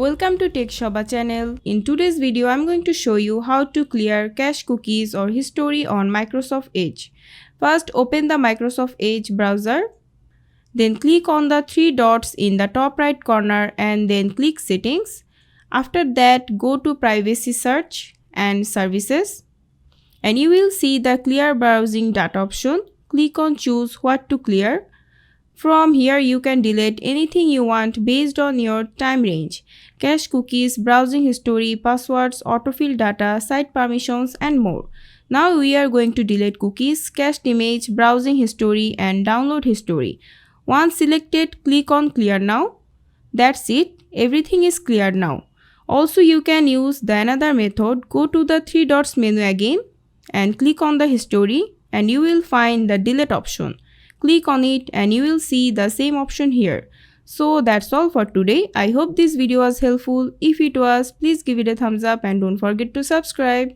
Welcome to Tech Shoba channel. In today's video, I'm going to show you how to clear cache cookies or history on Microsoft Edge. First, open the Microsoft Edge browser. Then click on the three dots in the top right corner and then click Settings. After that, go to Privacy Search and Services. And you will see the Clear Browsing Data option. Click on Choose what to clear. From here, you can delete anything you want based on your time range. Cache cookies, browsing history, passwords, autofill data, site permissions, and more. Now we are going to delete cookies, cached image, browsing history, and download history. Once selected, click on Clear Now. That's it. Everything is cleared now. Also, you can use the another method. Go to the three dots menu again and click on the history and you will find the delete option. Click on it and you will see the same option here. So that's all for today. I hope this video was helpful. If it was, please give it a thumbs up and don't forget to subscribe.